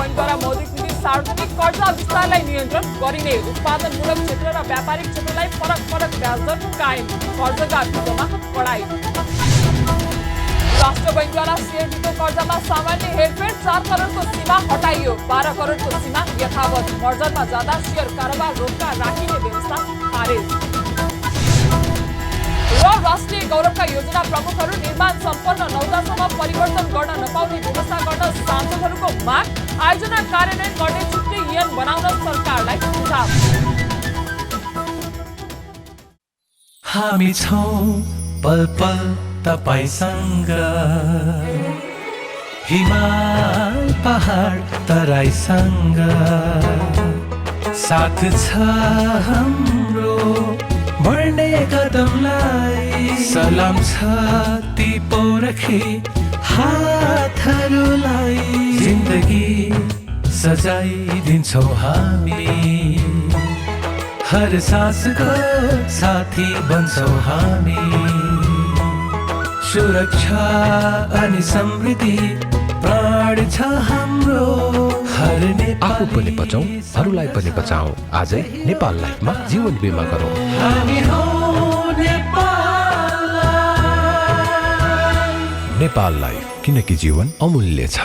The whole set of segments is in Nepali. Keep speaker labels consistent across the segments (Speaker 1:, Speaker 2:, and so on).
Speaker 1: बैंकद्वारा मौद्रिक नीति सार्वजनिक कर्जा विस्तारलाई नियन्त्रण गरिने, उत्पादनमूलक क्षेत्र र व्यापारिक क्षेत्रलाई फरक ब्याज दर कायम, कर्जका विरुद्धमा कडाई। राष्ट्र बैंकद्वारा सीएनजीको कर्जामा सामान्य हेरफेर, 4 करोडको सीमा हटाइयो, 12 करोडको सीमा यथावत। मर्जरमा जाँदा शेयर कारोबार रोक्का राखिने व्यवस्था खारेज। र राष्ट्रिय गौरवका योजना प्रमुखहरू निर्माण सम्पन्न नहुँदासम्म परिवर्तन गर्न नपाउने व्यवस्था गर्न सांसदहरूको माग, आयोजना कार्यान्वयन गर्ने छुट्टै ऐन बनाउन सरकारलाई सुझाव।
Speaker 2: हामी छौं पल पल तपाईसँग, हिमाल पहाड तराईसँग, साथ छ हाम्रो बढ्ने कदमलाई, सलाम छ ती पोरखे हातहरूलाई, जिन्दगी सजाइदिन्छौँ हामी, हर सासको साथी बन्छौँ हामी, सुरक्षा अनि समृद्धि प्राण छ हाम्रो।
Speaker 3: आफू पनि बचौं, अरूलाई पनि बचाऊ। आजै नेपाल लाइफमा जीवन बिमा गरौँ।
Speaker 2: हामी हौ नेपाल लाइफ।
Speaker 3: नेपाल लाइफ, किनकि जीवन अमूल्य छ।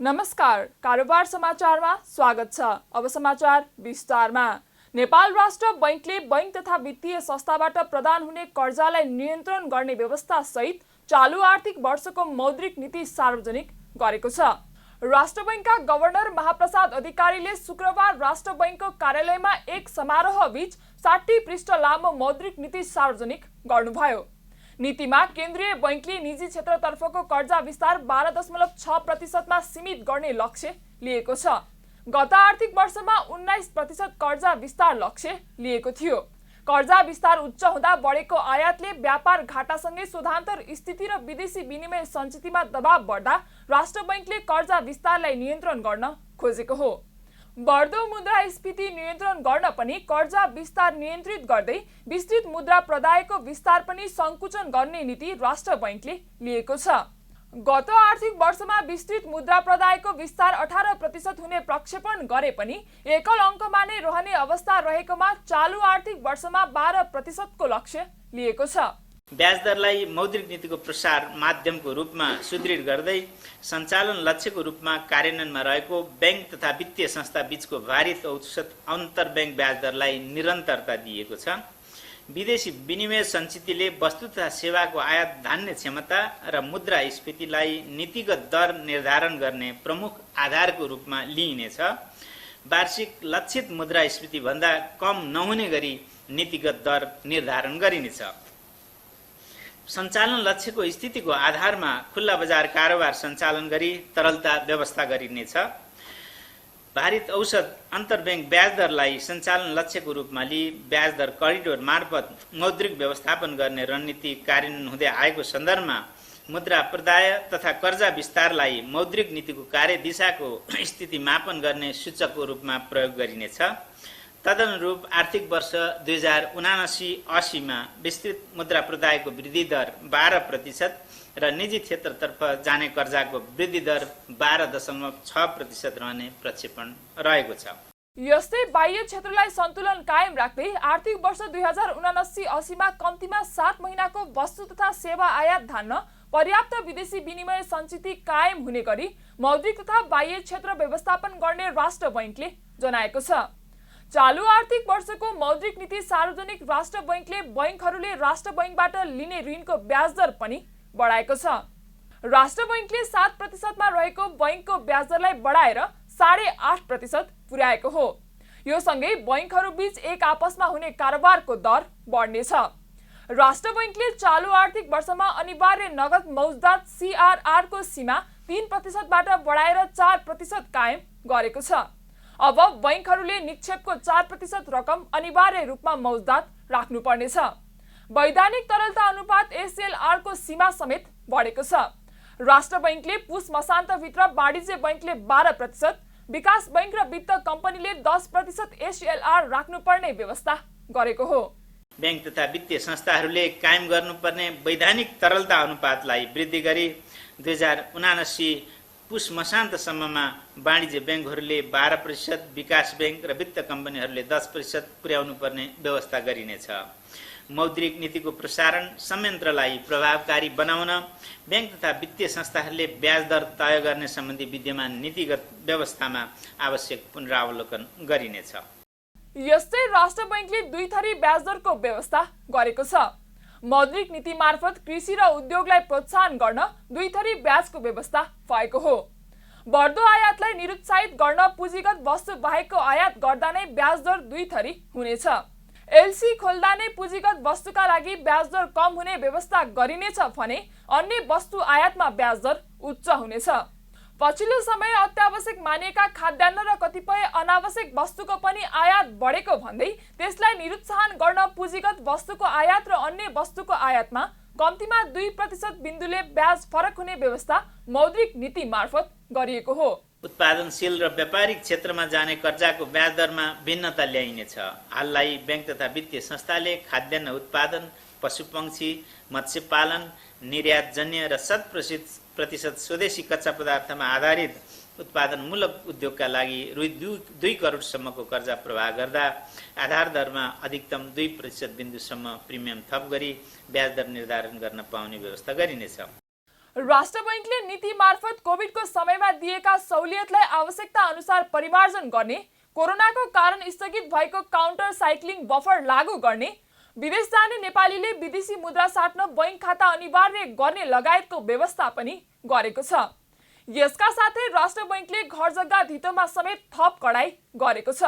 Speaker 1: नमस्कार, कारोबार समाचारमा स्वागत छ। अब समाचार विस्तारमा। नेपाल राष्ट्र बैंकले बैंक तथा वित्तीय संस्थाबाट प्रदान हुने कर्जालाई नियन्त्रण गर्ने व्यवस्था सहित चालू आर्थिक वर्षको मौद्रिक नीति सार्वजनिक गरेको छ। राष्ट्र बैंकका गभर्नर महाप्रसाद अधिकारीले शुक्रबार राष्ट्र बैंकको कार्यालयमा एक समारोह बीच 60 पृष्ठ लामो मौद्रिक नीति सार्वजनिक गर्नुभयो। नीतिमा केन्द्रीय बैंकले निजी क्षेत्रतर्फको कर्जा विस्तार 12.6% मा सीमित गर्ने लक्ष्य लिएको छ। गत आर्थिक वर्षमा 19% कर्जा विस्तार लक्ष्य लिएको थियो। कर्जा विस्तार उच्च हुँदा बढेको आयातले व्यापार घाटासँगै शोधान्तर स्थिति र विदेशी विनिमय सञ्चितमा दबाव बढ्दा राष्ट्र बैंकले कर्जा विस्तारलाई नियन्त्रण गर्न खोजेको हो। बढ्दो मुद्रास्फीति नियन्त्रण गर्न पनि कर्जा विस्तार नियन्त्रित गर्दै विस्तृत मुद्रा प्रदायको विस्तार पनि सङ्कुचन गर्ने नीति राष्ट्र बैंकले लिएको छ। गत आर्थिक वर्षमा विस्तृत मुद्रा प्रदायको विस्तार 18% हुने प्रक्षेपण गरे पनि एकल अङ्कमा नै रहने अवस्था रहेकोमा चालू आर्थिक वर्षमा 12% को लक्ष्य लिएको छ।
Speaker 4: ब्याज दरलाई मौद्रिक नीतिको प्रसार माध्यमको रूपमा सुदृढ गर्दै सञ्चालन लक्ष्यको रूपमा कार्यान्वयनमा रहेको बैंक तथा वित्तीय संस्था बीचको भारित औसत अन्तर्ब्याङ्क ब्याज दरलाई निरन्तरता दिएको छ। विदेशी विनिमय सञ्चितले वस्तु तथा सेवाको आयात धान्ने क्षमता र मुद्रास्फीतिलाई नीतिगत दर निर्धारण गर्ने प्रमुख आधारको रूपमा लिइनेछ। वार्षिक लक्षित मुद्रास्फीति भन्दा कम नहुने गरी नीतिगत दर निर्धारण गरिनेछ। सञ्चालन लक्ष्यको स्थितिको आधारमा खुल्ला बजार कारोबार सञ्चालन गरी तरलता व्यवस्था गरिनेछ। भारित औसत अन्तर्ब्याङ्क ब्याज दरलाई सञ्चालन लक्ष्यको रूपमा लिई ब्याज दर करिडोर मार्फत मौद्रिक व्यवस्थापन गर्ने रणनीति कार्यान्वयन हुँदै आएको सन्दर्भमा मुद्रा प्रदाय तथा कर्जा विस्तारलाई मौद्रिक नीतिको कार्यदिशाको स्थिति मापन गर्ने सूचकको रूपमा प्रयोग गरिनेछ। तदनुरूप आर्थिक वर्ष 2079-80 मा विस्तृत मुद्रा प्रदायको वृद्धि दर 12% र निजी क्षेत्रतर्फ जाने कर्जाको वृद्धि दर 12.6% रहने प्रक्षेपण रहेको छ।
Speaker 1: यस्तै बाह्य क्षेत्रलाई सन्तुलन कायम राख्दै आर्थिक वर्ष 2079-80 मा कम्तीमा 7 महिनाको वस्तु तथा सेवा आयात धान्न पर्याप्त विदेशी विनिमय सञ्चित कायम हुने गरी मौद्रिक तथा बाह्य क्षेत्र व्यवस्थापन गर्ने राष्ट्र बैंकले जनाएको छ। चालू आर्थिक वर्षको मौद्रिक नीति सार्वजनिक राष्ट्र बैंकले बैंकहरूले राष्ट्र बैंकबाट लिने ऋणको ब्याज दर पनि बढाएको छ। राष्ट्र बैंकले 7% मा रहेको बैंकको ब्याज दरलाई बढाएर 8.5% पुर्याएको हो। यो सँगै बैंकहरू बीच एक आपसमा हुने कारोबारको दर बढ्नेछ। राष्ट्र बैंकले चालू आर्थिक वर्षमा अनिवार्य नगद मौजदात CRR को सीमा 3% बाट बढाएर 4% कायम गरेको छ। अब बैंकहरूले निक्षेपको 4% रकम अनिवार्य रूपमा मौजदात राख्नुपर्नेछ। वैधानिक तरलता अनुपात SLR को सीमा समेत बढेको छ। राष्ट्र बैंकले पुस मसान्तभित्र वाणिज्य बैंकले 12%, विकास बैंक र वित्त कम्पनीले 10% SLR राख्नुपर्ने व्यवस्था गरेको हो।
Speaker 4: बैंक तथा वित्तीय संस्थाहरूले कायम गर्नुपर्ने वैधानिक तरलता अनुपातलाई वृद्धि गरी 2079 पुस मसान्तसम्ममा वाणिज्य ब्याङ्कहरूले 12%, विकास ब्याङ्क र वित्त कम्पनीहरूले 10% पुर्याउनु पर्ने व्यवस्था गरिनेछ। मौद्रिक नीतिको प्रसारण संयन्त्रलाई प्रभावकारी बनाउन ब्याङ्क तथा वित्तीय संस्थाहरूले ब्याज दर तय गर्ने सम्बन्धी विद्यमान नीतिगत व्यवस्थामा आवश्यक पुनरावलोकन गरिनेछ।
Speaker 1: यस्तै राष्ट्र बैंकले 2 थरी ब्याज दरको व्यवस्था गरेको छ। मौद्रिक नीति मार्फत कृषि र उद्योगलाई प्रोत्साहन गर्न 2 थरी ब्याजको व्यवस्था भएको हो। बढ्दो आयातलाई निरुत्साहित गर्न पुँजीगत वस्तु बाहेकको आयात गर्दा नै ब्याज दर 2 थरी हुनेछ। एलसी खोल्दा नै पुँजीगत वस्तुका लागि ब्याज दर कम हुने व्यवस्था गरिनेछ भने अन्य वस्तु आयातमा ब्याज दर उच्च हुनेछ। पछिल्लो समय अत्यावश्यक मानिएका खाद्यान्न र कतिपय अनावश्यक वस्तुको पनि आयात बढेको भन्दै त्यसलाई निरुत्साहन गर्न पुँजीगत वस्तुको आयात र अन्य वस्तुको आयातमा कम्तीमा 2% बिन्दुले ब्याज फरक हुने व्यवस्था मौद्रिक नीति मार्फत गरिएको हो।
Speaker 4: उत्पादनशील र व्यापारिक क्षेत्रमा जाने कर्जाको ब्याज दरमा भिन्नता ल्याइनेछ। हाललाई बैंक तथा वित्तीय संस्थाले खाद्यान्न उत्पादन, पशुपक्षी, मत्स्य पालन, निर्यातजन्य र 100% स्वदेशी कच्चा पदार्थमा आधारित उत्पादनमूलक उद्योगका लागि रु 2 करोडसम्मको कर्जा प्रवाह गर्दा आधार दरमा अधिकतम 2% बिन्दुसम्म प्रिमियम थप गरी ब्याज दर निर्धारण गर्न पाउने व्यवस्था गरिनेछ।
Speaker 1: राष्ट्र बैंकले नीति मार्फत कोभिडको समयमा दिएका सहुलियतलाई आवश्यकता अनुसार परिमार्जन गर्ने, कोरोनाको कारण स्थगित भएको काउन्टर साइक्लिङ बफर लागू गर्ने, विदेश जाने नेपालीले विदेशी मुद्रा साट्न बैंक खाता अनिवार्य गर्ने लगायतको व्यवस्था पनि गरेको छ। यसका साथै राष्ट्र बैंकले घर जग्गा धितोमा समेत थप कडाई गरेको छ।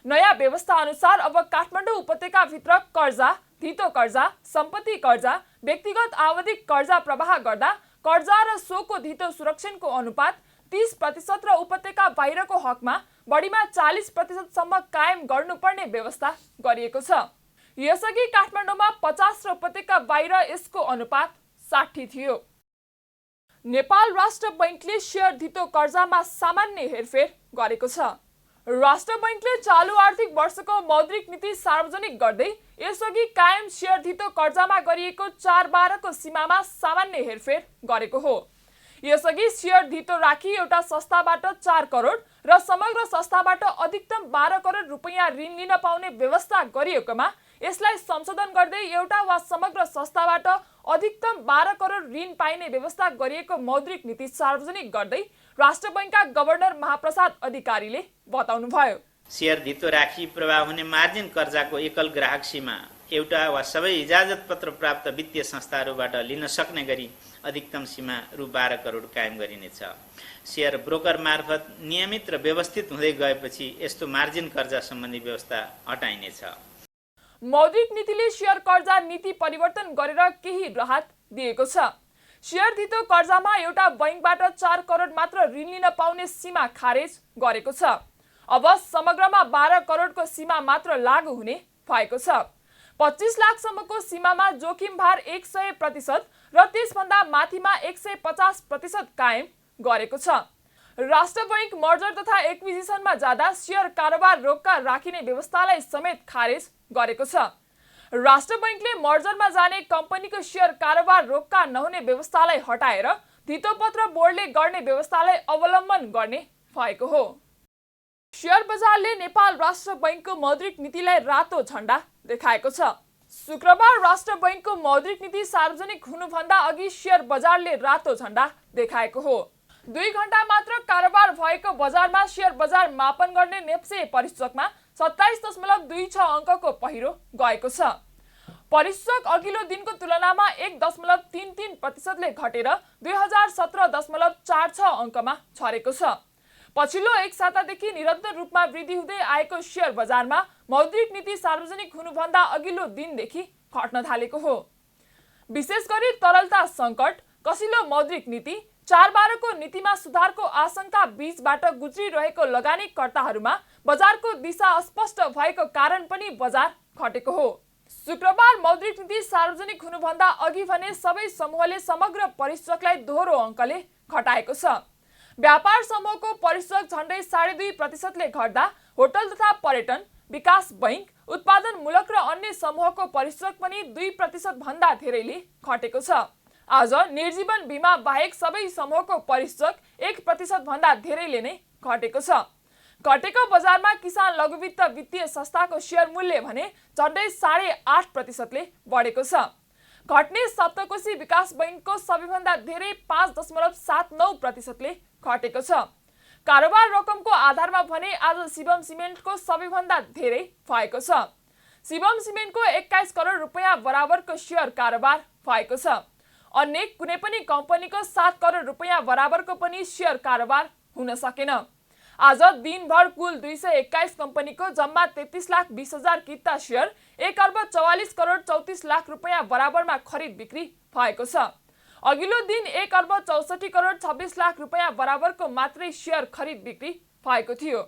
Speaker 1: नयाँ व्यवस्था अनुसार अब काठमाडौँ उपत्यका भित्र कर्जा, धितो कर्जा, सम्पत्ति कर्जा, व्यक्तिगत आवधिक कर्जा प्रवाह गर्दा कर्जा र सोको धितो सुरक्षणको अनुपात 30% र उपत्यका बाहिरको हकमा बढीमा 40% सम्म कायम गर्नुपर्ने व्यवस्था गरिएको छ। यसअघि काठमाडौँमा 50 र उपत्यका बाहिर यसको अनुपात 60 थियो। नेपाल राष्ट्र बैंकले शेयर धितो कर्जामा सामान्य हेरफेर गरेको छ। राष्ट्र बैंकले चालू आर्थिक वर्षको मौद्रिक नीति सार्वजनिक गर्दै यसअघि कायम शेयर धितो कर्जामा गरिएको 4/12 को सीमामा सामान्य हेरफेर गरेको हो। यसअघि शेयर धितो राखी एउटा संस्थाबाट 4 करोड र समग्र संस्थाबाट अधिकतम 12 करोड रुपैयाँ ऋण लिन पाउने व्यवस्था गरिएकोमा यसलाई संशोधन गर्दै एउटा वा समग्र संस्थाबाट अधिकतम 12 करोड ऋण पाइने व्यवस्था गरिएको मौद्रिक नीति सार्वजनिक गर्दै राष्ट्र बैंकका गभर्नर महाप्रसाद अधिकारीले बताउनुभयो।
Speaker 4: शेयर धितो राखी प्रवाह हुने मार्जिन कर्जाको एकल ग्राहक सीमा एउटा वा सबै इजाजत पत्र प्राप्त वित्तीय संस्थाहरूबाट लिन सक्ने गरी अधिकतम सीमा रु 12 करोड कायम गरिनेछ। शेयर ब्रोकर मार्फत नियमित र व्यवस्थित हुँदै गएपछि यस्तो मार्जिन कर्जा सम्बन्धी व्यवस्था हटाइनेछ।
Speaker 1: मौद्रिक नीतिले शेयर कर्जा नीति परिवर्तन गरेर केही राहत दिएको छ। शेयर धितो कर्जामा एउटा बैंकबाट 4 करोड मात्र ऋण लिन पाउने सीमा खारेज गरेको छ। अब समग्रमा 12 करोडको सीमा मात्र लागू हुने भएको छ। 25 लाखसम्मको सीमामा जोखिम भार 100% र त्यसभन्दा माथिमा 150% कायम गरेको छ। राष्ट्र बैंक मर्जर तथा एक्विजिसनमा जाँदा शेयर कारोबार रोक्का राखिने व्यवस्थालाई समेत खारेज गरेको छ। राष्ट्र बैंकले मर्जरमा जाने कम्पनीको शेयर कारोबार रोक्का नहुने व्यवस्थालाई हटाएर धितोपत्र बोर्डले गर्ने व्यवस्थालाई अवलम्बन गर्ने भएको हो। शेयर बजारले नेपाल राष्ट्र बैंकको मौद्रिक नीतिलाई रातो झण्डा देखाएको छ। शुक्रबार राष्ट्र बैंकको मौद्रिक नीति सार्वजनिक हुनुभन्दा अघि शेयर बजारले रातो झण्डा देखाएको हो। 2 घण्टा मात्र कारोबार भएको बजारमा शेयर बजार मापन गर्ने नेप्से परिसूचकमा 27.26 अङ्कको पहिरो गएको छ। परिसूचक अघिल्लो दिनको तुलनामा 1.33%ले घटेर 2017.46 अङ्कमा छरेको छ। पछिल्लो एक सातादेखि निरन्तर रूपमा वृद्धि हुँदै आएको शेयर बजारमा मौद्रिक नीति सार्वजनिक हुनुभन्दा अघिल्लो दिनदेखि घट्न थालेको हो। विशेष गरी तरलता सङ्कट, कसिलो मौद्रिक नीति, 4/12 को नीतिमा सुधारको आशंका बीचबाट गुज्रिरहेको लगानीकर्ताहरूमा बजारको दिशा अस्पष्ट भएको कारण पनि बजार घटेको हो। शुक्रबार मौद्रिक नीति सार्वजनिक हुनुभन्दा अघि भने सबै समूहले समग्र परिसूचकलाई दोहोरो अङ्कले घटाएको छ। व्यापार समूहको परिसूचक झण्डै 2.5%ले घट्दा होटल तथा पर्यटन, विकास बैंक, उत्पादनमूलक र अन्य समूहको परिश्रम पनि 2% भन्दा धेरैले घटेको छ। आज निर्जीवन बीमा बाहेक सबै समूहको परिश्रम 1% भन्दा धेरैले नै घटेको छ। घटेको बजारमा किसान लघुवित्त वित्तीय संस्थाको शेयर मूल्य भने झन्डै 8.5% ले बढेको छ। घट्ने सप्तकोशी विकास बैंकको सबैभन्दा धेरै 5.79% ले घटेको छ। कारोबार रकमको आधारमा भने आज शिवम सिमेन्टको सबैभन्दा धेरै भएको छ। शिवम सिमेन्टको 21 करोड रुपैयाँ बराबरको शेयर कारोबार भएको छ। अन्य कुनै पनि कम्पनीको 7 करोड रुपैयाँ बराबरको पनि शेयर कारोबार हुन सकेन। आज दिनभर कुल 221 कम्पनीको जम्मा 33,20,000 किता शेयर 1 अर्ब 44 करोड 34 लाख रुपैयाँ बराबरमा खरिद बिक्री भएको छ। अघिल्लो दिन 1 अर्ब 64 करोड 26 लाख रुपैयाँ बराबरको मात्रै शेयर खरिद बिक्री भएको थियो।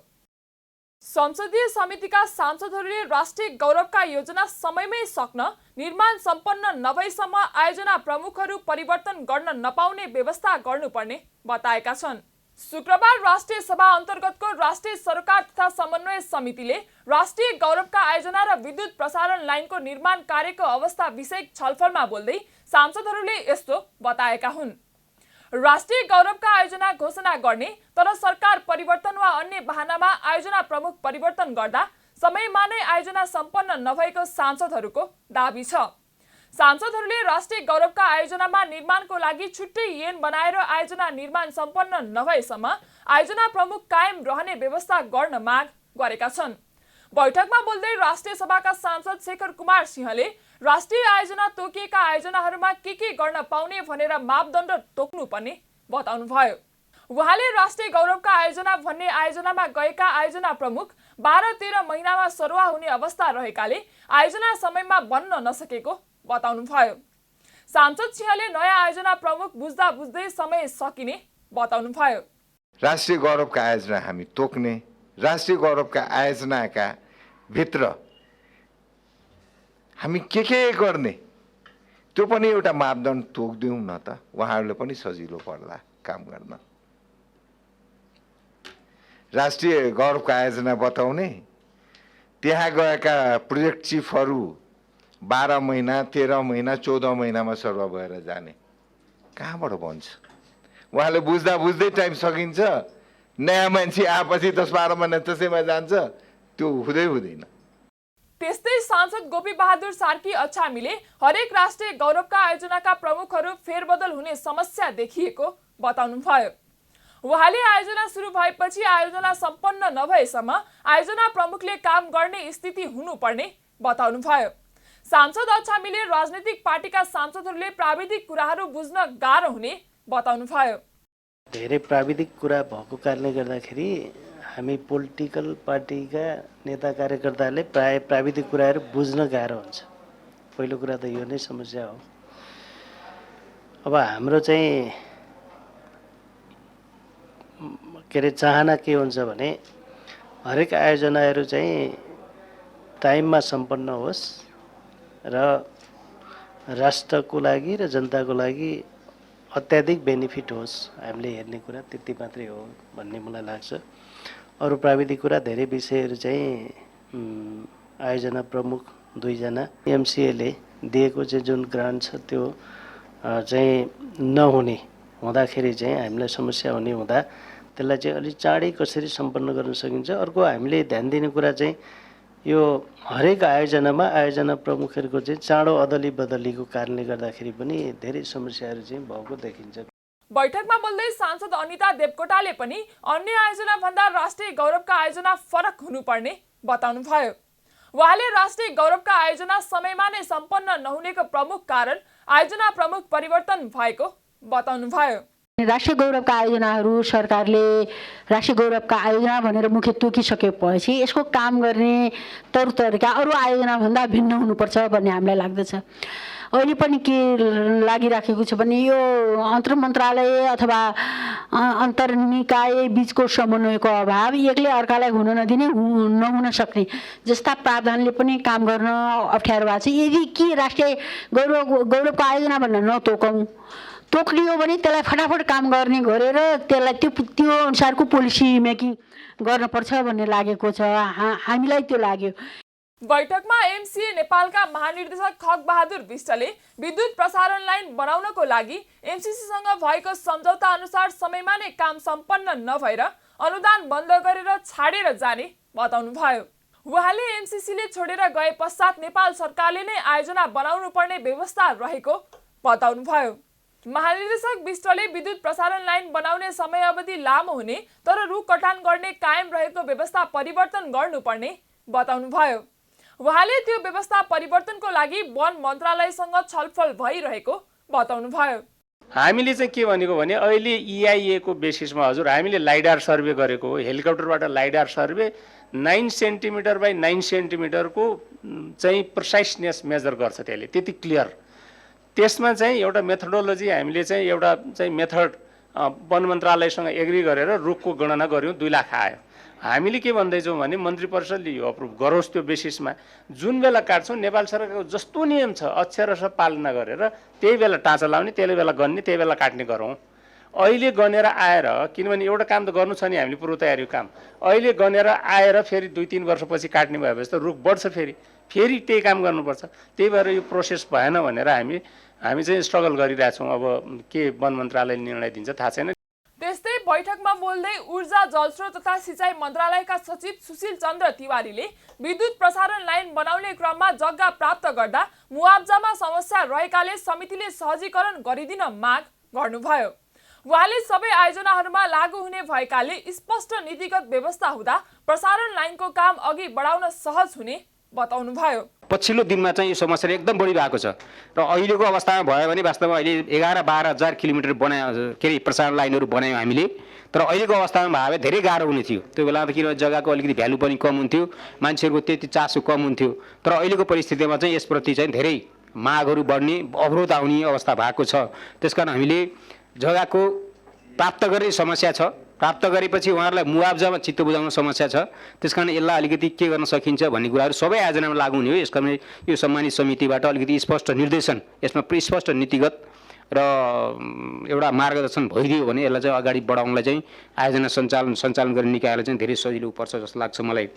Speaker 1: संसदीय समितिका सांसदहरूले राष्ट्रिय गौरवका योजना समयमै सक्न, निर्माण सम्पन्न नभएसम्म आयोजना प्रमुखहरू परिवर्तन गर्न नपाउने व्यवस्था गर्नुपर्ने बताएका छन्। शुक्रबार राष्ट्रिय सभा अन्तर्गतको राष्ट्रिय सरकार तथा समन्वय समितिले राष्ट्रिय गौरवका आयोजना र विद्युत प्रसारण लाइनको निर्माण कार्यको अवस्था विषयक छलफलमा बोल्दै सांसदहरूले यस्तो बताएका हुन्। राष्ट्रिय गौरवका आयोजना घोषणा गर्ने तर सरकार परिवर्तन वा अन्य बहानामा आयोजना प्रमुख परिवर्तन गर्दा समयमा नै आयोजना सम्पन्न नभएको सांसदहरूको दाबी छ। सांसदहरूले राष्ट्रिय गौरवका आयोजनामा निर्माणको लागि छुट्टै ऐन बनाएर आयोजना निर्माण सम्पन्न नभएसम्म आयोजना प्रमुख कायम रहने व्यवस्था गर्न माग गरेका छन्। बैठकमा बोल्दै राष्ट्रिय सभाका सांसद शेखर कुमार सिंहले राष्ट्रिय आयोजना तोकिएका आयोजनाहरूमा के गर्न पाउने भनेर मापदण्ड तोक्नुपर्ने बताउनुभयो। उहाँले राष्ट्रिय गौरवका आयोजना भन्ने आयोजनामा गएका आयोजना प्रमुख 12-13 महिनामा सरुवा हुने अवस्था रहेकाले आयोजना समयमा बन्न नसकेको बताउनुभयो। सांसद सिंहले नयाँ आयोजना प्रमुख बुझ्दा बुझ्दै समय सकिने बताउनुभयो।
Speaker 5: राष्ट्रिय गौरवका आयोजना हामी तोक्ने, राष्ट्रिय गौरवका आयोजनाका भित्र हामी के गर्ने त्यो पनि एउटा मापदण्ड तोक्दिउँ न त, उहाँहरूले पनि सजिलो पर्ला काम गर्न। राष्ट्रिय गौरवका आयोजना बताउने, त्यहाँ गएका प्रोजेक्ट चिफहरू 12 महिना, 13 महिना, 14 महिनामा सरुवा भएर जाने कहाँबाट बन्छ? उहाँले बुझ्दा बुझ्दै टाइम सकिन्छ, नयाँ मान्छे आएपछि 10-12 महिना त्यसैमा जान्छ, त्यो हुँदैन।
Speaker 1: त्यस्तै सांसद गोपी बहादुर सार्की अछामीले हरेक राष्ट्रिय गौरवका आयोजनाका प्रमुखहरू फेरबदल हुने समस्या देखिएको बताउनुभयो। उहाँले आयोजना सुरु भएपछि आयोजना सम्पन्न नभएसम्म आयोजना प्रमुखले काम गर्ने स्थिति हुनुपर्ने बताउनुभयो। सांसद अछामीले राजनीतिक पार्टीका सांसदहरूले प्राविधिक कुराहरू बुझ्न गाह्रो हुने बताउनुभयो।
Speaker 6: धेरै प्राविधिक कुरा भएको कारणले गर्दाखेरि हामी पोलिटिकल पार्टीका नेता कार्यकर्ताहरूले प्राय प्राविधिक कुराहरू बुझ्न गाह्रो हुन्छ। पहिलो कुरा त यो नै समस्या हो। अब हाम्रो चाहिँ चाहना के हुन्छ भने हरेक आयोजनाहरू चाहिँ टाइममा सम्पन्न होस् र राष्ट्रको लागि र जनताको लागि अत्याधिक बेनिफिट होस्, हामीले हेर्ने कुरा त्यति मात्रै हो भन्ने मलाई लाग्छ। अरू प्राविधिक कुरा धेरै विषयहरू चाहिँ आयोजना प्रमुख 2 जना एमसिएले दिएको चाहिँ जुन ग्रान्ट छ त्यो चाहिँ नहुने हुँदाखेरि चाहिँ हामीलाई समस्या हुने हुँदा त्यसलाई चाहिँ अलि चाँडै कसरी सम्पन्न गर्न सकिन्छ। अर्को हामीले ध्यान दिने कुरा चाहिँ यो हरेक आयोजनामा आयोजना प्रमुखहरूको चाहिँ चाँडो अदली बदलीको कारणले गर्दाखेरि पनि धेरै समस्याहरू चाहिँ भएको देखिन्छ।
Speaker 1: बैठकमा बोल्दै सांसद अनिता देवकोटाले पनि अन्य आयोजना भन्दा राष्ट्रिय गौरवका आयोजना फरक हुनुपर्ने बताउनुभयो। उहाँले राष्ट्रिय गौरवका आयोजना समयमा नै सम्पन्न नहुनेको प्रमुख कारण आयोजना प्रमुख परिवर्तन भएको बताउनुभयो।
Speaker 7: राष्ट्रिय गौरवका आयोजनाहरू सरकारले राष्ट्रिय गौरवका आयोजना भनेर मुख्य तोकिसकेपछि यसको काम गर्ने तौरतरिका अरू आयोजनाभन्दा भिन्न हुनुपर्छ भन्ने हामीलाई लाग्दछ। अहिले पनि के लागिराखेको छ भने यो अन्तर मन्त्रालय अथवा अन्तर निकाय बीचको समन्वयको अभाव, एकले अर्कालाई हुन नदिने, नहुन सक्ने जस्ता प्रावधानले पनि काम गर्न अप्ठ्यारो भएको छ। यदि के राष्ट्रिय गौरवको आयोजना भनेर नतोकौँ, तोक्लियो भने त्यसलाई फटाफट काम गर्ने गरेर त्यसलाई त्यो अनुसारको पोलिसी मेकिङ गर्नुपर्छ भन्ने लागेको छ, हामीलाई त्यो लाग्यो।
Speaker 1: बैठकमा एमसिए नेपालका महानिर्देशक खग बहादुर विष्टले विद्युत प्रसारण लाइन बनाउनको लागि एमसिसीसँग भएको सम्झौता अनुसार समयमा नै काम सम्पन्न नभएर अनुदान बन्द गरेर छाडेर जाने बताउनुभयो। उहाँले एमसिसीले छोडेर गए पश्चात नेपाल सरकारले नै आयोजना बनाउनु पर्ने व्यवस्था रहेको बताउनुभयो। महानिर्देशक विष्टले विद्युत प्रसारण लाइन बनाउने समय अवधि लामो हुने तर रुख कटान गर्ने कायम रहेको व्यवस्था परिवर्तन गर्नुपर्ने बताउनुभयो। उहाँले त्यो व्यवस्था परिवर्तनको लागि वन मन्त्रालयसँग छलफल भइरहेको बताउनुभयो।
Speaker 8: हामीले चाहिँ के भनेको भने अहिले EIA को बेसिसमा हजुर हामीले लाइडार सर्वे गरेको हो। हेलिकप्टरबाट लाइडार सर्वे 9 सेन्टिमिटर बाई 9 सेन्टिमिटरको चाहिँ प्रिसाइसनेस मेजर गर्छ, त्यसले त्यति क्लियर। त्यसमा चाहिँ एउटा मेथोडोलोजी हामीले चाहिँ एउटा चाहिँ मेथड वन मन्त्रालयसँग एग्री गरेर रुखको गणना गऱ्यौँ, 2 लाख आयो। हामीले के भन्दैछौँ भने मन्त्री परिषदले यो अप्रुभ गरोस्, त्यो बेसिसमा जुन बेला काट्छौँ नेपाल सरकारको जस्तो नियम छ अक्षरशः पालना गरेर त्यही बेला टाँचा लाउने, त्यही बेला गन्ने, त्यही बेला काट्ने गरौँ। अहिले गनेर आएर, किनभने एउटा काम त गर्नु छ नि हामीले पूर्व तयारी काम, अहिले गनेर आएर फेरि 2-3 वर्षपछि काट्ने भएपछि त रुख बढ्छ, फेरि त्यही काम गर्नुपर्छ। त्यही भएर यो प्रोसेस भएन भनेर हामी चाहिँ स्ट्रगल गरिरहेछौँ। अब के वन मन्त्रालयले निर्णय दिन्छ थाहा छैन।
Speaker 1: त्यस्तै बैठकमा बोल्दै ऊर्जा जलस्रोत तथा सिँचाइ मन्त्रालयका सचिव सुशील चन्द्र तिवारीले विद्युत प्रसारण लाइन बनाउने क्रममा जग्गा प्राप्त गर्दा मुआब्जामा समस्या रहेकाले समितिले सहजीकरण गरिदिन माग गर्नुभयो। उहाँले सबै आयोजनाहरूमा लागू हुने भएकाले स्पष्ट नीतिगत व्यवस्था हुँदा प्रसारण लाइनको काम अघि बढाउन सहज हुने बताउनुभयो।
Speaker 9: पछिल्लो दिनमा चाहिँ यो समस्या एकदम बढी भएको छ र अहिलेको अवस्थामा भयो भने वास्तवमा अहिले 11-12 हजार किलोमिटर बनायो, के अरे प्रसारण लाइनहरू बनायौँ हामीले। तर अहिलेको अवस्थामा भयो भने धेरै गाह्रो हुने थियो। त्यो बेला त किनभने जग्गाको अलिकति भ्यालु पनि कम हुन्थ्यो, मान्छेहरूको त्यति चासो कम हुन्थ्यो। तर अहिलेको परिस्थितिमा चाहिँ यसप्रति चाहिँ धेरै मागहरू बढ्ने, अवरोध आउने अवस्था भएको छ। त्यसकारण हामीले जग्गाको प्राप्त गर्ने समस्या छ, प्राप्त गरेपछि उहाँहरूलाई मुआब्जामा चित्त बुझाउन समस्या छ। त्यसकारण यसलाई अलिकति के गर्न सकिन्छ भन्ने कुराहरू सबै आयोजनामा लागू हुने हो। यसकारण यो सम्मानित समितिबाट अलिकति स्पष्ट निर्देशन, यसमा स्पष्ट नीतिगत र एउटा मार्गदर्शन भइदियो भने यसलाई चाहिँ अगाडि बढाउनलाई चाहिँ आयोजना सञ्चालन गर्ने निकायलाई चाहिँ धेरै सजिलो पर्छ जस्तो लाग्छ मलाई।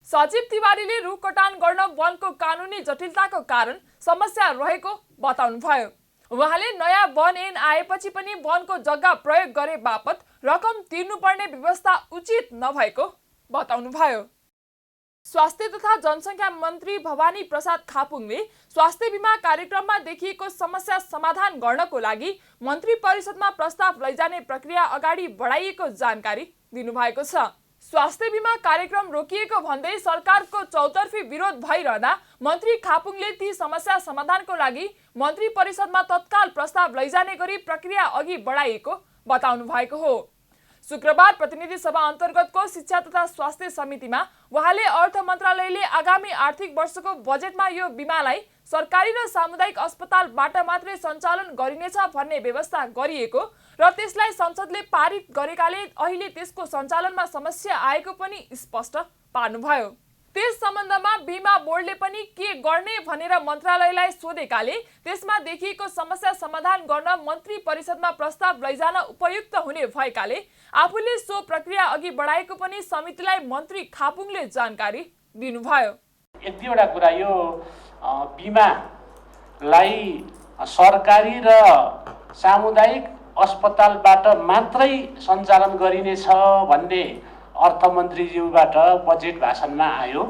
Speaker 1: सचिव तिवारीले रुख कटान गर्न वनको कानुनी जटिलताको कारण समस्या रहेको बताउनुभयो। उहाँले नयाँ वन ऐन आएपछि पनि वनको जग्गा प्रयोग गरे बापत रकम तिर्नुपर्ने व्यवस्था उचित नभएको बताउनुभयो। स्वास्थ्य तथा जनसङ्ख्या मन्त्री भवानी प्रसाद खापुङले स्वास्थ्य बीमा कार्यक्रममा देखिएको समस्या समाधान गर्नको लागि मन्त्री परिषदमा प्रस्ताव लैजाने प्रक्रिया अगाडि बढाइएको जानकारी दिनुभएको छ। स्वास्थ्य बीमा कार्यक्रम रोकिएको भन्दै सरकारको चौतर्फी विरोध भइरहँदा मन्त्री खापुङले ती समस्या समाधानको लागि मन्त्री परिषदमा तत्काल प्रस्ताव लैजाने गरी प्रक्रिया अघि बढाइएको बताउनु भएको हो। शुक्रबार प्रतिनिधि सभा अन्तर्गतको शिक्षा तथा स्वास्थ्य समितिमा उहाँले अर्थ मन्त्रालयले आगामी आर्थिक वर्षको बजेटमा यो बीमालाई सरकारी र सामुदायिक अस्पतालबाट मात्रै सञ्चालन गरिनेछ भन्ने व्यवस्था गरिएको र त्यसलाई संसदले पारित गरेकाले अहिले त्यसको सञ्चालनमा समस्या आएको पनि स्पष्ट पार्नुभयो। त्यस सम्बन्धमा बीमा बोर्डले पनि के गर्ने भनेर मन्त्रालयलाई सोधेकाले त्यसमा देखिएको समस्या समाधान गर्न मन्त्री परिषदमा प्रस्ताव लैजान उपयुक्त हुने भएकाले आफूले सो प्रक्रिया अघि बढाएको पनि समितिलाई मन्त्री खापुङले जानकारी दिनुभयो।
Speaker 6: एक दुईवटा कुरा, यो बीमालाई सरकारी र सामुदायिक अस्पतालबाट मात्रै सञ्चालन गरिनेछ भन्ने अर्थमन्त्रीज्यूबाट बजेट भाषणमा आयो।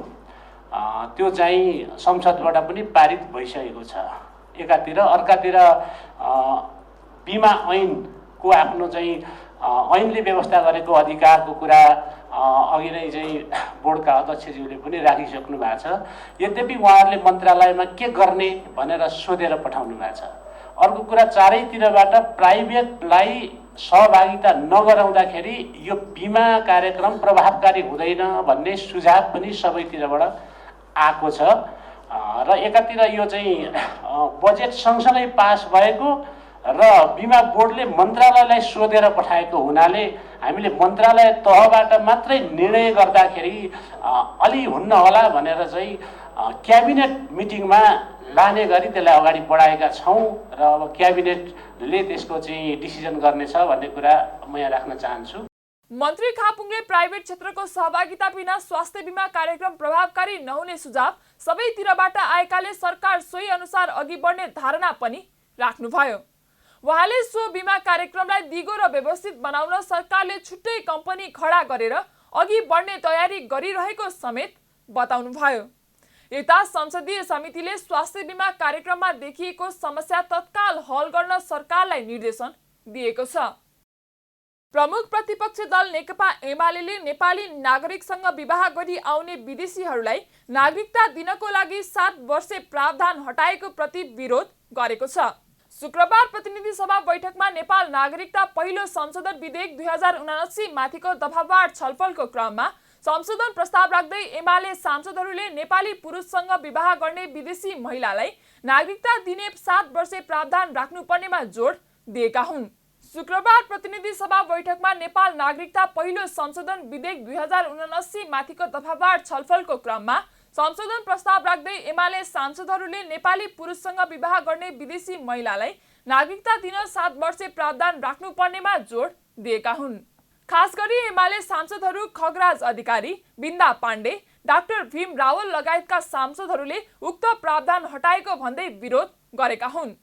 Speaker 6: त्यो चाहिँ संसदबाट पनि पारित भइसकेको छ एकातिर। अर्कातिर बीमा ऐनको आफ्नो चाहिँ ऐनले व्यवस्था गरेको अधिकारको कुरा अघि नै चाहिँ बोर्डका अध्यक्षज्यूले पनि राखिसक्नु भएको छ। यद्यपि उहाँहरूले मन्त्रालयमा के गर्ने भनेर सोधेर पठाउनु भएको छ। अर्को कुरा, चारैतिरबाट प्राइभेटलाई सहभागिता नगराउँदाखेरि यो बीमा कार्यक्रम प्रभावकारी हुँदैन भन्ने सुझाव पनि सबैतिरबाट आएको छ। र एकातिर यो चाहिँ बजेट सँगसँगै पास भएको र बीमा बोर्डले मन्त्रालयलाई सोधेर पठाएको हुनाले हामीले मन्त्रालय तहबाट मात्रै निर्णय गर्दाखेरि अलि हुन्न होला भनेर चाहिँ क्याबिनेट मिटिङमा लाने गरी त्यसलाई अगाडि बढाएका छौँ र अब क्याबिनेटले त्यसको चाहिँ डिसिजन गर्नेछ भन्ने कुरा म यहाँ राख्न चाहन्छु।
Speaker 1: मन्त्री खापुङले प्राइभेट क्षेत्रको सहभागिता बिना स्वास्थ्य बीमा कार्यक्रम प्रभावकारी नहुने सुझाव सबैतिरबाट आएकाले सरकार सोही अनुसार अघि बढ्ने धारणा पनि राख्नुभयो। उहाँले सो बीमा कार्यक्रमलाई दिगो र व्यवस्थित बनाउन सरकारले छुट्टै कम्पनी खडा गरेर अघि बढ्ने तयारी गरिरहेको समेत बताउनुभयो। यता संसदीय समितिले स्वास्थ्य बीमा कार्यक्रममा देखिएको समस्या तत्काल हल गर्न सरकारलाई निर्देशन दिएको छ। प्रमुख प्रतिपक्ष दल नेकपा एमाले नेपाली नागरिकसँग विवाह गरी आउने विदेशीहरूलाई नागरिकता दिनको लागि 7 वर्षे प्रावधान हटाएको प्रति विरोध गरेको छ। शुक्रबार प्रतिनिधि सभा बैठकमा नेपाल नागरिकता पहिलो संशोधन विधेयक 2079 माथिको दफावार छलफलको क्रममा संशोधन प्रस्ताव राख्दै एमाले सांसदहरूले नेपाली पुरुषसँग विवाह गर्ने विदेशी महिलालाई नागरिकता दिने 7 वर्षे प्रावधान राख्नुपर्नेमा जोड दिएका हुन्। शुक्रबार प्रतिनिधि सभा बैठकमा नेपाल नागरिकता पहिलो संशोधन विधेयक 2079 माथिको दफावार छलफलको क्रममा संशोधन प्रस्ताव राख्दै एमाले सांसदहरूले नेपाली पुरुषसँग विवाह गर्ने विदेशी महिलालाई नागरिकता दिन 7 वर्षे प्रावधान राख्नुपर्नेमा जोड दिएका हुन्। खास गरी एमाले सांसदहरू खगराज अधिकारी, बिन्दा पाण्डे, डाक्टर भीम रावल लगायतका सांसदहरूले उक्त प्रावधान हटाएको भन्दै विरोध गरेका हुन्।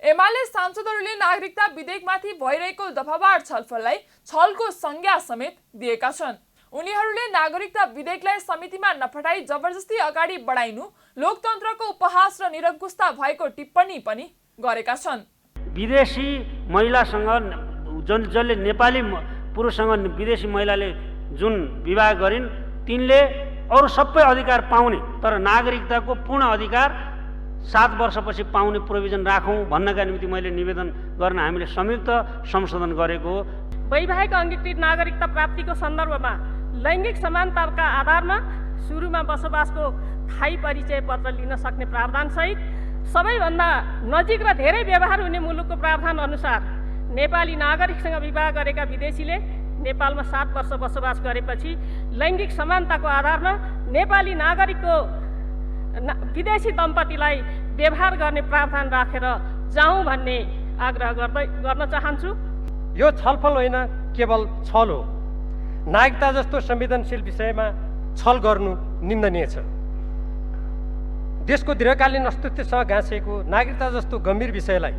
Speaker 1: एमाले सांसदहरूले नागरिकता विधेयकमाथि भइरहेको दफावार छलफललाई छलको संज्ञा समेत दिएका छन्। उनीहरूले नागरिकता विधेयकलाई समितिमा नपठाई जबरजस्ती अगाडि बढाइनु लोकतन्त्रको उपहास र निरङ्कुशता भएको टिप्पणी पनि गरेका छन्।
Speaker 10: विदेशी महिलासँग जसले नेपाली पुरुषसँग विदेशी महिलाले जुन विवाह गरिन् तिनले अरू सबै अधिकार पाउने तर नागरिकताको पूर्ण अधिकार 7 वर्षपछि पाउने प्रोभिजन राखौँ भन्नका निम्ति मैले निवेदन गर्न हामीले संयुक्त संशोधन गरेको हो।
Speaker 11: वैवाहिक अंगीकृत नागरिकता प्राप्तिको सन्दर्भमा लैङ्गिक समानताका आधारमा सुरुमा बसोबासको थायी परिचय पत्र लिन सक्ने प्रावधान सहित सबैभन्दा नजिक र धेरै व्यवहार हुने मुलुकको प्रावधान अनुसार नेपाली नागरिकसँग विवाह गरेका विदेशीले नेपालमा 7 वर्ष बसोबास गरेपछि लैङ्गिक समानताको आधारमा नेपाली नागरिकको विदेशी दम्पतिलाई व्यवहार गर्ने प्रावधान राखेर जाउँ भन्ने आग्रह गर्न चाहन्छु।
Speaker 12: यो छलफल होइन, केवल छल हो। नागरिकता जस्तो संवेदनशील विषयमा छल गर्नु निन्दनीय छ। देशको दीर्घकालीन अस्तित्वसँग गाँसिएको नागरिकता जस्तो गम्भीर विषयलाई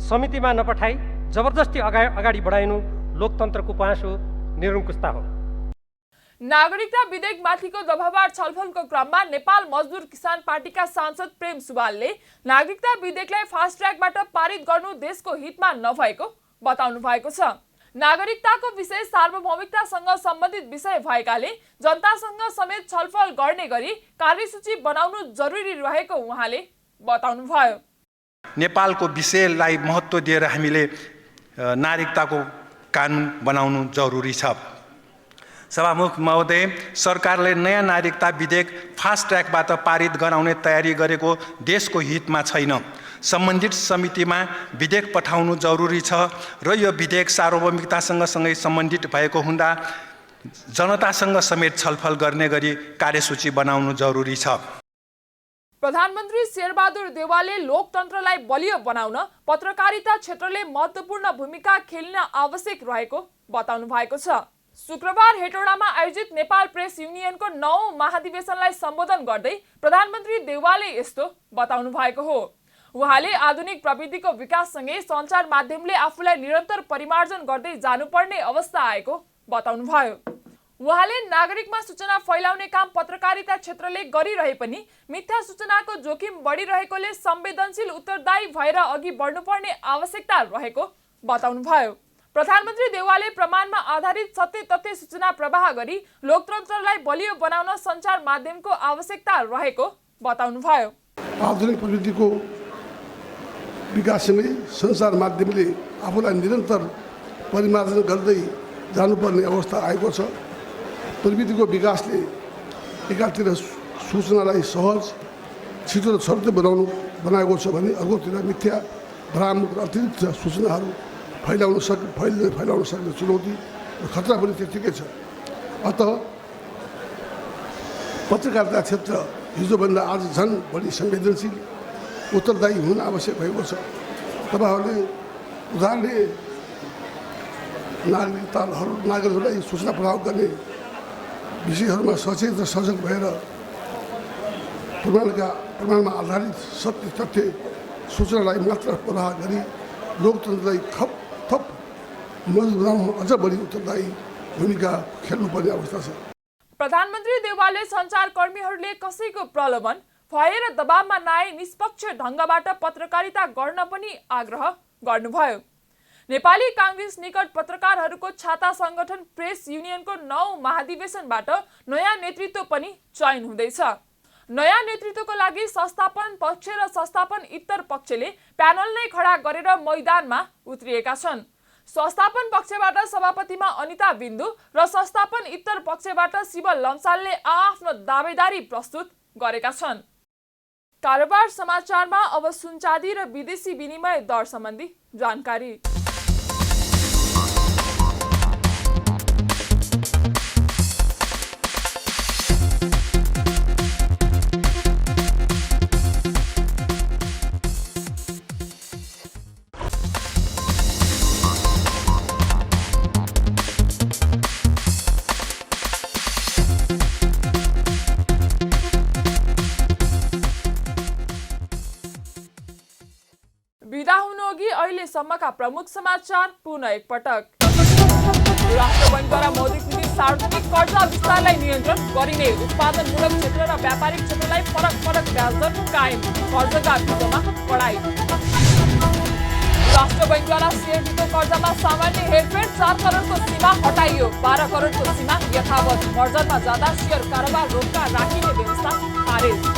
Speaker 12: समितिमा नपठाई जबरजस्ती अगाडि बढाइनु लोकतन्त्रको उपहास हो, निरङ्कुशता हो।
Speaker 1: नागरिकता विधेयक माथिको दफावार छलफलको क्रममा नेपाल मजदुर किसान पार्टीका सांसद प्रेम सुवालले नागरिकता विधेयकलाई फास्ट ट्र्याकबाट पारित गर्नु देशको हितमा नभएको बताउनु भएको छ। नागरिकताको विषय सार्वभौमिकतासँग सम्बन्धित विषय भएकाले जनतासँग समेत छलफल गर्ने गरी कार्यसूची बनाउनु जरुरी रहेको उहाँले बताउनुभयो।
Speaker 13: नेपालको विषयलाई महत्त्व दिएर हामीले नागरिकताको कानुन बनाउनु जरुरी छ। सभामुख महोदय, सरकारले नयाँ नागरिकता विधेयक फास्ट ट्र्याकबाट पारित गराउने तयारी गरेको देशको हितमा छैन। सम्बन्धित समितिमा विधेयक पठाउनु जरुरी छ र यो विधेयक सार्वभौमिकतासँग सँगै सम्बन्धित भएको हुँदा जनतासँग समेत छलफल गर्ने गरी कार्यसूची बनाउनु जरुरी छ।
Speaker 1: प्रधानमन्त्री शेरबहादुर देउवाले लोकतन्त्रलाई बलियो बनाउन पत्रकारिता क्षेत्रले महत्त्वपूर्ण भूमिका खेल्न आवश्यक रहेको बताउनु भएको छ। शुक्रबार हेटौडामा आयोजित नेपाल प्रेस युनियनको 9औं महाधिवेशनलाई सम्बोधन गर्दै प्रधानमन्त्री देउवाले यस्तो बताउनु भएको हो। उहाँले आधुनिक प्रविधिको विकाससँगै सञ्चार माध्यमले आफूलाई निरन्तर परिमार्जन गर्दै जानुपर्ने अवस्था आएको बताउनुभयो। उहाँले नागरिकमा सूचना फैलाउने काम पत्रकारिता क्षेत्रले गरिरहे पनि मिथ्या सूचनाको जोखिम बढिरहेकोले संवेदनशील उत्तरदायी भएर अघि बढ्नुपर्ने आवश्यकता रहेको बताउनुभयो। प्रधानमन्त्री देउवाले प्रमाणमा आधारित सत्य तथ्य सूचना प्रवाह गरी लोकतन्त्रलाई बलियो बनाउन सञ्चार माध्यमको आवश्यकता रहेको बताउनुभयो।
Speaker 14: आधुनिक प्रविधिको विकाससँगै सञ्चार माध्यमले आफूलाई निरन्तर परिमार्जन गर्दै जानुपर्ने अवस्था आएको छ। प्रविधिको विकासले एकातिर सूचनालाई सहज, छिटो र छरितो बनाएको छ भने अर्कोतिर मिथ्या, भ्रामक र अतिरिक्त सूचनाहरू फैलाउन सक्ने चुनौती र खतरा पनि त्यत्तिकै छ। अतः पत्रकारिता क्षेत्र हिजोभन्दा आज झन् बढी संवेदनशील, उत्तरदायी हुन आवश्यक भएको छ। तपाईँहरूले उदाहरणले नागरिकहरूलाई सूचना प्रदान गर्ने विषयहरूमा सचेत र सजग भएर प्रमाणमा आधारित सत्य तथ्य सूचनालाई मात्र प्रवाह गरी लोकतन्त्रलाई थप मजबुत बनाउन अझ बढी उत्तरदायी भूमिका खेल्नुपर्ने अवस्था छ।
Speaker 1: प्रधानमन्त्री देउवाले सञ्चारकर्मीहरूले कसैको प्रलोभन भएर दबावमा नआई निष्पक्ष ढङ्गबाट पत्रकारिता गर्न पनि आग्रह गर्नुभयो। नेपाली काङ्ग्रेस निकट पत्रकारहरूको छाता संगठन प्रेस युनियनको 9 महाधिवेशनबाट नयाँ नेतृत्व पनि चयन हुँदैछ। नयाँ नेतृत्वको लागि संस्थापन पक्ष र संस्थापन इतर पक्षले प्यानल नै खडा गरेर मैदानमा उत्रिएका छन्। संस्थापन पक्षबाट सभापतिमा अनिता बिन्दु र संस्थापन इतर पक्षबाट शिव लम्सालले आफ्नो दावेदारी प्रस्तुत गरेका छन्। कारोबार समाचारमा अब सुनचाँदी र विदेशी विनिमय दर सम्बन्धी जानकारी। बिदा हुनुअघि अहिलेसम्मका प्रमुख समाचार पुनः एकपटक। राष्ट्र बैंकद्वारा मौद्रिक नीति सार्वजनिक कर्जा विस्तारलाई नियन्त्रण गरिने, उत्पादनमूलक क्षेत्र र व्यापारिक क्षेत्रलाई फरक ब्याज दर कायम, कर्जका विरुद्धमा कडाई। राष्ट्र बैंकद्वारा शेयर वित्त कर्जामा सामान्य हेरफेर 4 करोडको सीमा हटाइयो, 12 करोडको सीमा यथावत। मर्जरमा जाँदा शेयर कारोबार रोक्का राखिने व्यवस्था खारेज।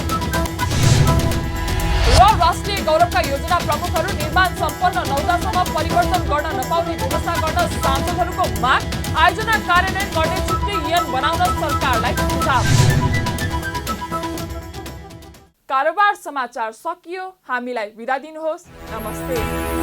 Speaker 1: र राष्ट्रिय गौरवका योजना प्रमुखहरू निर्माण सम्पन्न नहुँदासम्म परिवर्तन गर्न नपाउने व्यवस्था गर्न सांसदहरूको माग, आयोजना कार्यान्वयन गर्ने छुट्टै ऐन बनाउन सरकारलाई सुझाव। कारोबार समाचार सकियो, हामीलाई बिदा दिनुहोस्, नमस्ते।